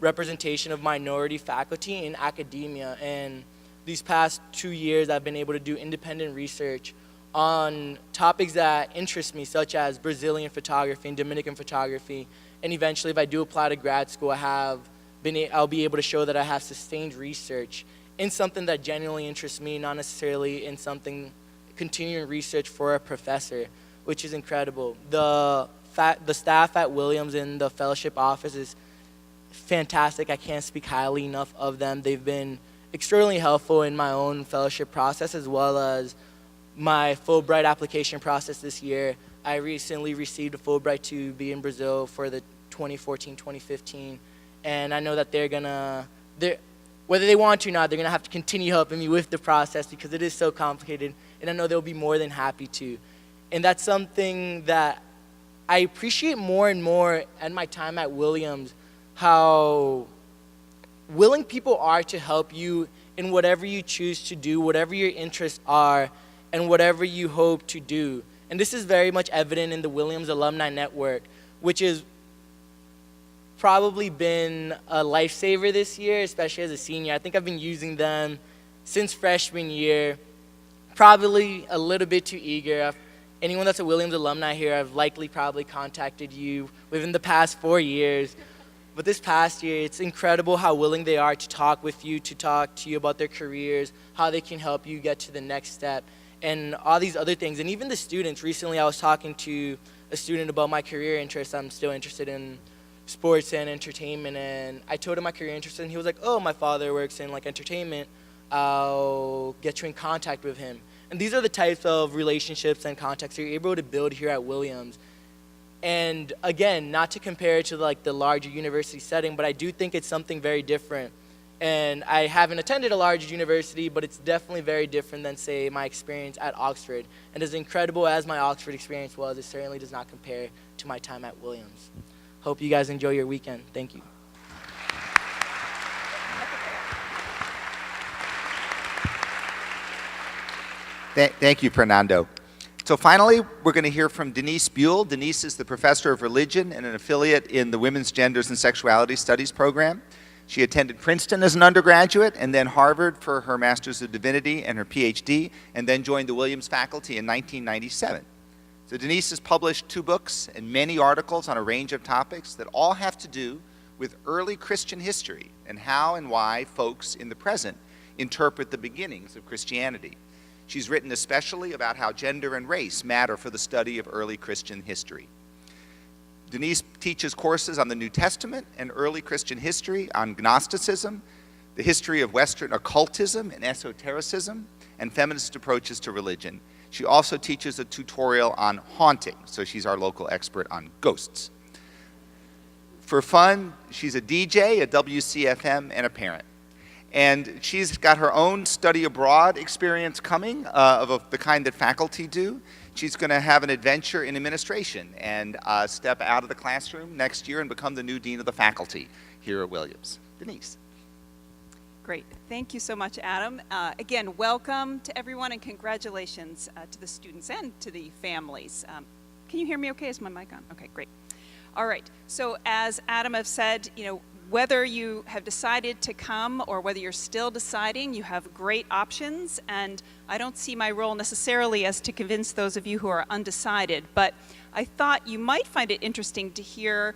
representation of minority faculty in academia. And these past 2 years, I've been able to do independent research on topics that interest me, such as Brazilian photography and Dominican photography. And eventually, if I do apply to grad school, I'll be able to show that I have sustained research in something that genuinely interests me, not necessarily in something continuing research for a professor, which is incredible. The staff at Williams in the fellowship office is fantastic. I can't speak highly enough of them. They've been extremely helpful in my own fellowship process, as well as my Fulbright application process this year. I recently received a Fulbright to be in Brazil for the 2014-2015, and I know that whether they want to or not, they're gonna have to continue helping me with the process because it is so complicated, and I know they'll be more than happy to. And that's something that I appreciate more and more at my time at Williams, how willing people are to help you in whatever you choose to do, whatever your interests are, and whatever you hope to do. And this is very much evident in the Williams Alumni Network, which has probably been a lifesaver this year, especially as a senior. I think I've been using them since freshman year, probably a little bit too eager. Anyone that's a Williams alumni here, I've likely probably contacted you within the past 4 years. But this past year, it's incredible how willing they are to talk with you, to talk to you about their careers, how they can help you get to the next step, and all these other things. And even the students. Recently, I was talking to a student about my career interests. I'm still interested in sports and entertainment, and I told him my career interests, and he was like, oh, my father works in entertainment. I'll get you in contact with him. And these are the types of relationships and contacts you're able to build here at Williams. And again, not to compare it to the larger university setting, but I do think it's something very different. And I haven't attended a large university, but it's definitely very different than, say, my experience at Oxford. And as incredible as my Oxford experience was, it certainly does not compare to my time at Williams. Hope you guys enjoy your weekend. Thank you. Thank you, Fernando. So finally, we're going to hear from Denise Buell. Denise is the professor of religion and an affiliate in the Women's Genders and Sexuality Studies program. She attended Princeton as an undergraduate and then Harvard for her Master's of Divinity and her PhD, and then joined the Williams faculty in 1997. So Denise has published 2 books and many articles on a range of topics that all have to do with early Christian history and how and why folks in the present interpret the beginnings of Christianity. She's written especially about how gender and race matter for the study of early Christian history. Denise teaches courses on the New Testament and early Christian history, on Gnosticism, the history of Western occultism and esotericism, and feminist approaches to religion. She also teaches a tutorial on haunting, so she's our local expert on ghosts. For fun, she's a DJ, a WCFM, and a parent. And she's got her own study abroad experience coming of the kind that faculty do. She's going to have an adventure in administration and step out of the classroom next year and become the new dean of the faculty here at Williams. Denise. Great. Thank you so much, Adam. Again, welcome to everyone and congratulations to the students and to the families. Can you hear me okay? Is my mic on? Okay, great. All right. So as Adam has said, whether you have decided to come or whether you're still deciding, you have great options, and I don't see my role necessarily as to convince those of you who are undecided, but I thought you might find it interesting to hear,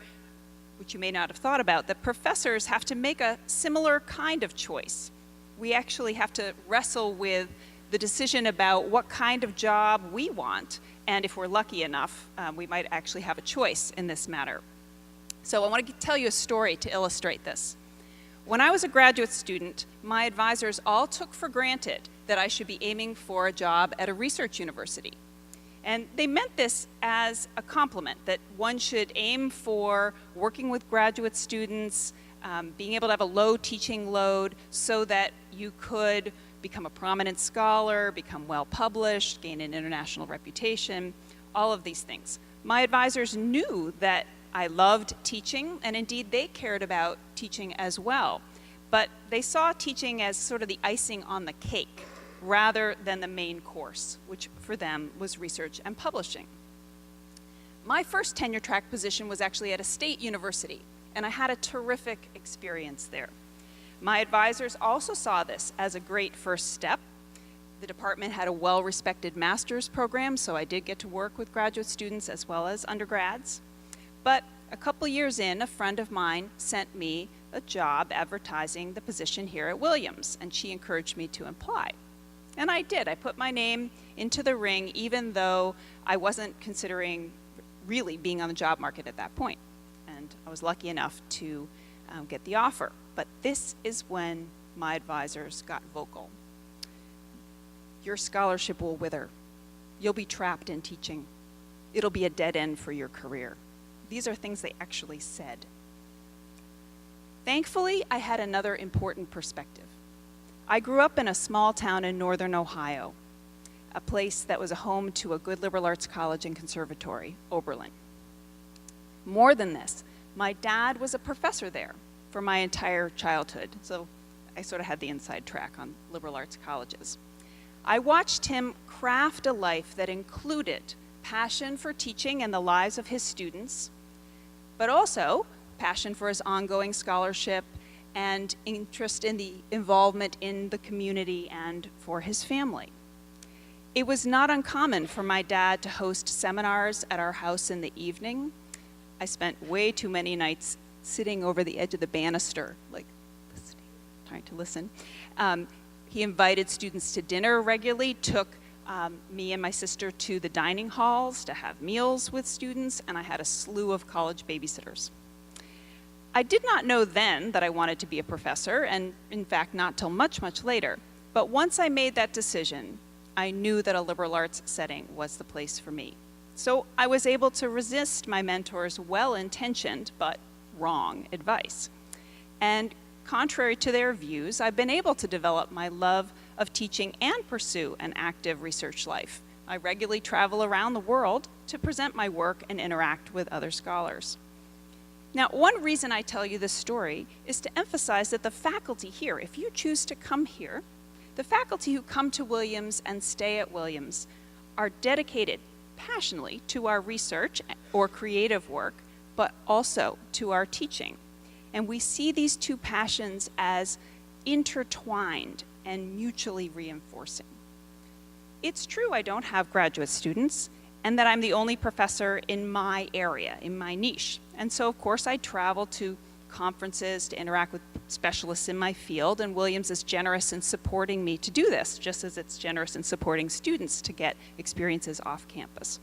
which you may not have thought about, that professors have to make a similar kind of choice. We actually have to wrestle with the decision about what kind of job we want, and if we're lucky enough, we might actually have a choice in this matter. So I want to tell you a story to illustrate this. When I was a graduate student, my advisors all took for granted that I should be aiming for a job at a research university. And they meant this as a compliment, that one should aim for working with graduate students, being able to have a low teaching load so that you could become a prominent scholar, become well published, gain an international reputation, all of these things. My advisors knew that I loved teaching, and indeed they cared about teaching as well. But they saw teaching as sort of the icing on the cake rather than the main course, which for them was research and publishing. My first tenure track position was actually at a state university, and I had a terrific experience there. My advisors also saw this as a great first step. The department had a well-respected master's program, so I did get to work with graduate students as well as undergrads. But a couple years in, a friend of mine sent me a job advertising the position here at Williams, and she encouraged me to apply. And I did. I put my name into the ring, even though I wasn't considering really being on the job market at that point. And I was lucky enough to get the offer. But this is when my advisors got vocal. Your scholarship will wither. You'll be trapped in teaching. It'll be a dead end for your career. These are things they actually said. Thankfully, I had another important perspective. I grew up in a small town in northern Ohio, a place that was a home to a good liberal arts college and conservatory, Oberlin. More than this, my dad was a professor there for my entire childhood, so I sort of had the inside track on liberal arts colleges. I watched him craft a life that included passion for teaching and the lives of his students, but also passion for his ongoing scholarship and interest in the involvement in the community and for his family. It was not uncommon for my dad to host seminars at our house in the evening. I spent way too many nights sitting over the edge of the banister, like listening, trying to listen. He invited students to dinner regularly, took me and my sister to the dining halls to have meals with students, and I had a slew of college babysitters. I did not know then that I wanted to be a professor, and in fact not till much, much later. But once I made that decision, I knew that a liberal arts setting was the place for me. So I was able to resist my mentor's well-intentioned but wrong advice. And contrary to their views, I've been able to develop my love of teaching and pursue an active research life. I regularly travel around the world to present my work and interact with other scholars. Now, one reason I tell you this story is to emphasize that the faculty here, if you choose to come here, the faculty who come to Williams and stay at Williams are dedicated passionately to our research or creative work, but also to our teaching. And we see these two passions as intertwined and mutually reinforcing. It's true I don't have graduate students, and that I'm the only professor in my area, in my niche. And so, of course, I travel to conferences to interact with specialists in my field, and Williams is generous in supporting me to do this, just as it's generous in supporting students to get experiences off campus.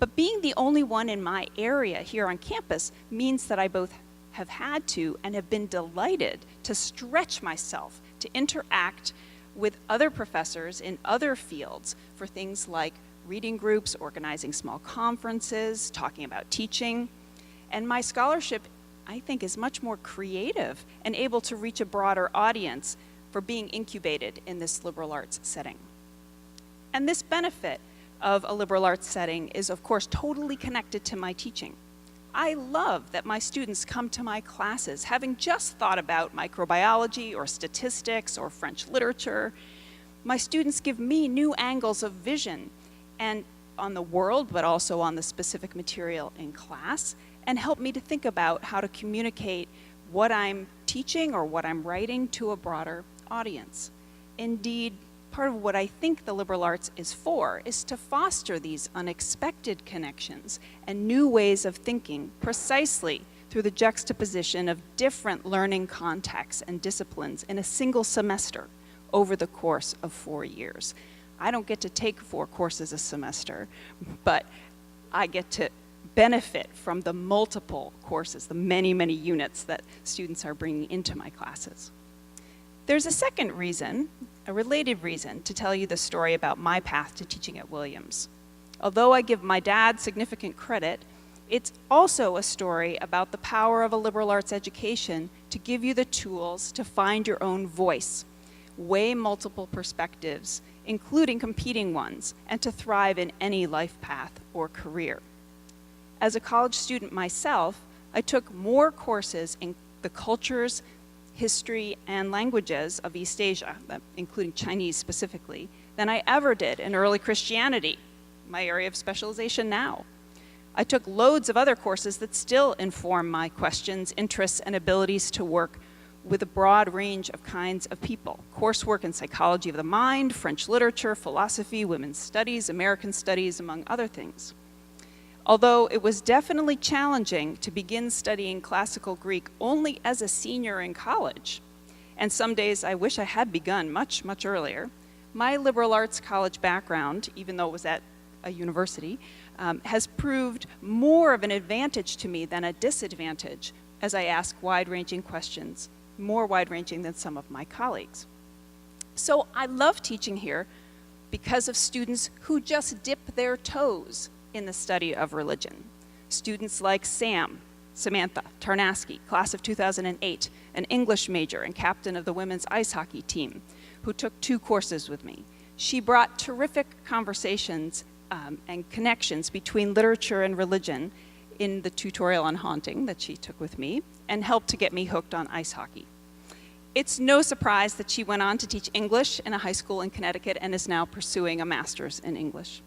But being the only one in my area here on campus means that I both have had to and have been delighted to stretch myself to interact with other professors in other fields for things like reading groups, organizing small conferences, talking about teaching. And my scholarship, I think, is much more creative and able to reach a broader audience for being incubated in this liberal arts setting. And this benefit of a liberal arts setting is, of course, totally connected to my teaching. I love that my students come to my classes having just thought about microbiology or statistics or French literature. My students give me new angles of vision and on the world, but also on the specific material in class, and help me to think about how to communicate what I'm teaching or what I'm writing to a broader audience. Indeed, part of what I think the liberal arts is for is to foster these unexpected connections and new ways of thinking precisely through the juxtaposition of different learning contexts and disciplines in a single semester over the course of 4 years. I don't get to take 4 courses a semester, but I get to benefit from the multiple courses, the many, many units that students are bringing into my classes. There's a second reason, a related reason, to tell you the story about my path to teaching at Williams. Although I give my dad significant credit, it's also a story about the power of a liberal arts education to give you the tools to find your own voice, weigh multiple perspectives, including competing ones, and to thrive in any life path or career. As a college student myself, I took more courses in the cultures, history, and languages of East Asia, including Chinese specifically, than I ever did in early Christianity, my area of specialization now. I took loads of other courses that still inform my questions, interests, and abilities to work with a broad range of kinds of people. Coursework in psychology of the mind, French literature, philosophy, women's studies, American studies, among other things. Although it was definitely challenging to begin studying classical Greek only as a senior in college, and some days I wish I had begun much, much earlier, my liberal arts college background, even though it was at a university, has proved more of an advantage to me than a disadvantage as I ask wide-ranging questions, more wide-ranging than some of my colleagues. So I love teaching here because of students who just dip their toes in the study of religion. Students like Samantha Tarnasky, class of 2008, an English major and captain of the women's ice hockey team, who took 2 courses with me. She brought terrific conversations and connections between literature and religion in the tutorial on haunting that she took with me, and helped to get me hooked on ice hockey. It's no surprise that she went on to teach English in a high school in Connecticut and is now pursuing a master's in English.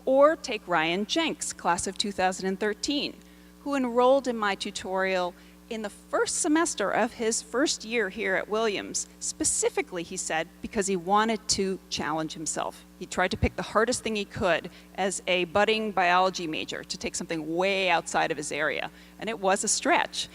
Or take Ryan Jenks, class of 2013, who enrolled in my tutorial in the first semester of his first year here at Williams, specifically, he said, because he wanted to challenge himself. He tried to pick the hardest thing he could as a budding biology major to take something way outside of his area, and it was a stretch.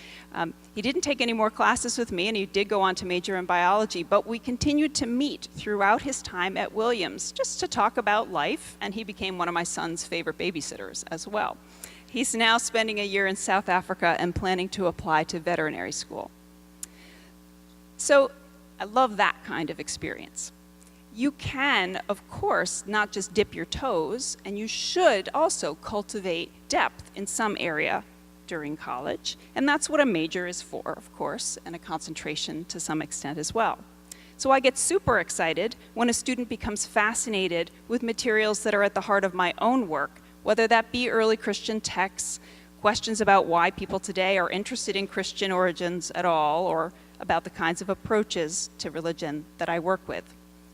He didn't take any more classes with me, and he did go on to major in biology, but we continued to meet throughout his time at Williams just to talk about life, and he became one of my son's favorite babysitters as well. He's now spending a year in South Africa and planning to apply to veterinary school. So I love that kind of experience. You can, of course, not just dip your toes, and you should also cultivate depth in some area during college, and that's what a major is for, of course, and a concentration to some extent as well. So I get super excited when a student becomes fascinated with materials that are at the heart of my own work, whether that be early Christian texts, questions about why people today are interested in Christian origins at all, or about the kinds of approaches to religion that I work with.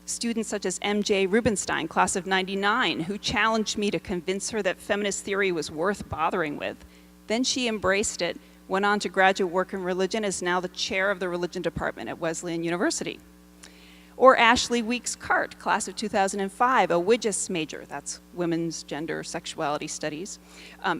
Students such as M.J. Rubenstein, class of '99, who challenged me to convince her that feminist theory was worth bothering with. Then she embraced it, went on to graduate work in religion, is now the chair of the religion department at Wesleyan University. Or Ashley Weeks-Cart, class of 2005, a WIGIS major, that's Women's Gender Sexuality Studies,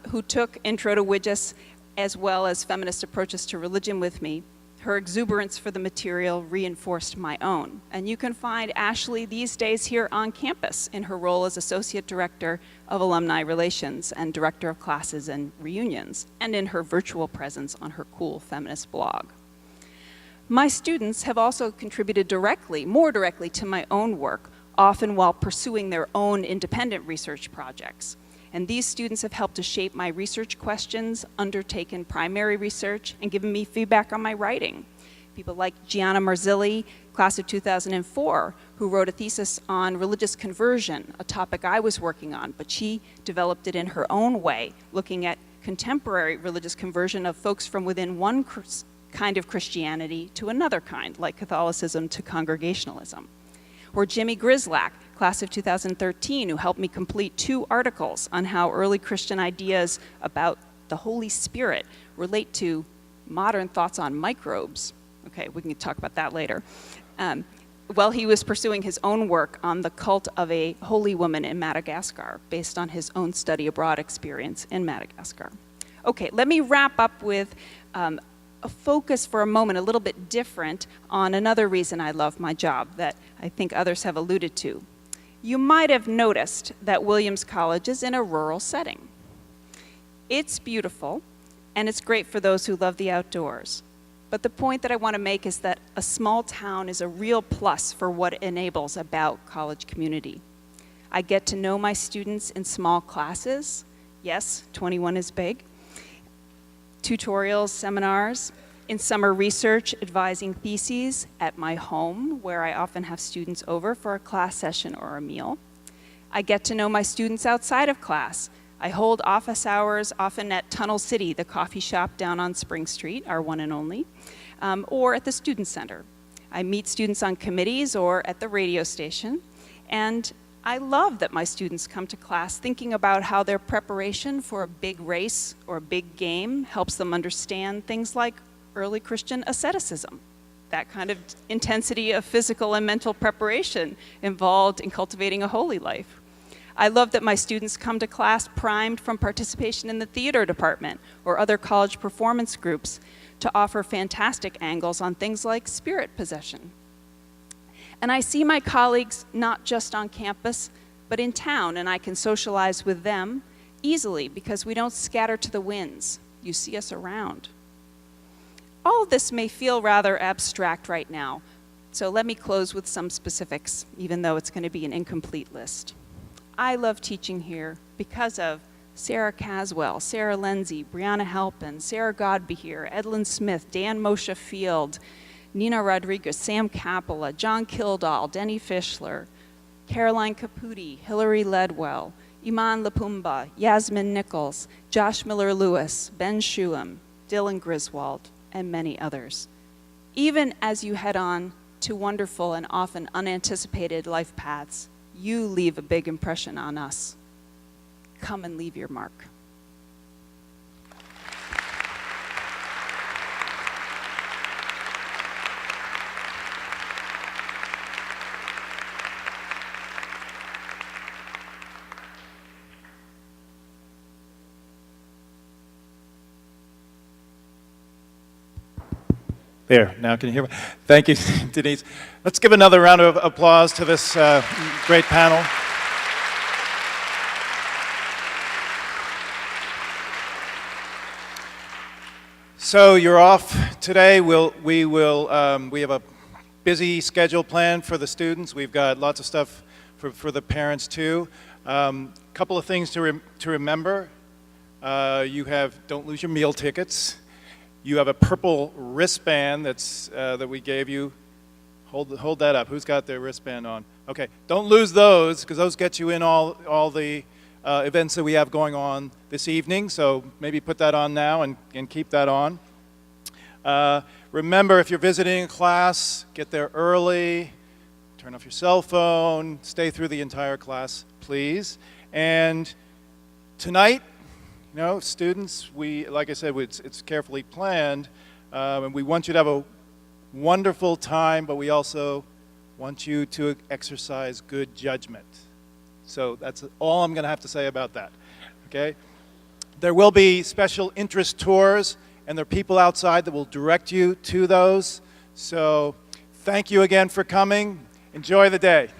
who took Intro to WIGIS as well as Feminist Approaches to Religion with me. Her exuberance for the material reinforced my own. And you can find Ashley these days here on campus in her role as Associate Director of Alumni Relations and Director of Classes and Reunions, and in her virtual presence on her cool feminist blog. My students have also contributed directly, more directly, to my own work, often while pursuing their own independent research projects. And these students have helped to shape my research questions, undertaken primary research, and given me feedback on my writing. People like Gianna Marzilli, class of 2004, who wrote a thesis on religious conversion, a topic I was working on, but she developed it in her own way, looking at contemporary religious conversion of folks from within one kind of Christianity to another kind, like Catholicism to Congregationalism. Or Jimmy Grislack, class of 2013, who helped me complete 2 articles on how early Christian ideas about the Holy Spirit relate to modern thoughts on microbes. Okay, we can talk about that later. While he was pursuing his own work on the cult of a holy woman in Madagascar, based on his own study abroad experience in Madagascar. Okay, let me wrap up with a focus for a moment, a little bit different, on another reason I love my job that I think others have alluded to. You might have noticed that Williams College is in a rural setting. It's beautiful, and it's great for those who love the outdoors. But the point that I want to make is that a small town is a real plus for what it enables about college community. I get to know my students in small classes. Yes, 21 is big. Tutorials, seminars, in summer research, advising theses at my home, where I often have students over for a class session or a meal. I get to know my students outside of class. I hold office hours, often at Tunnel City, the coffee shop down on Spring Street, our one and only, or at the Student Center. I meet students on committees or at the radio station, and I love that my students come to class thinking about how their preparation for a big race or a big game helps them understand things like early Christian asceticism. that kind of intensity of physical and mental preparation involved in cultivating a holy life. I love that my students come to class primed from participation in the theater department or other college performance groups to offer fantastic angles on things like spirit possession. And I see my colleagues not just on campus, but in town, and I can socialize with them easily because we don't scatter to the winds. You see us around. All of this may feel rather abstract right now, so let me close with some specifics, even though it's going to be an incomplete list. I love teaching here because of Sarah Caswell, Sarah Lindsay, Brianna Halpin, Sarah Godbehere, Edlin Smith, Dan Moshe Field, Nina Rodriguez, Sam Capola, John Kildall, Denny Fischler, Caroline Caputi, Hillary Ledwell, Iman Lapumba, Yasmin Nichols, Josh Miller-Lewis, Ben Shulam, Dylan Griswold, and many others. Even as you head on to wonderful and often unanticipated life paths, you leave a big impression on us. Come and leave your mark. There, now can you hear me? Thank you, Denise. Let's give another round of applause to this great panel. So you're off today. We have a busy schedule planned for the students. We've got lots of stuff for the parents too. Couple of things to remember. Don't lose your meal tickets. You have a purple wristband that we gave you. Hold that up. Who's got their wristband on? Okay, don't lose those because those get you in all the events that we have going on this evening. So maybe put that on now and keep that on. Remember, if you're visiting a class, get there early. Turn off your cell phone. Stay through the entire class, please. And tonight, students, like I said, it's carefully planned, and we want you to have a wonderful time, but we also want you to exercise good judgment. So that's all I'm going to have to say about that, okay? There will be special interest tours, and there are people outside that will direct you to those. So thank you again for coming. Enjoy the day.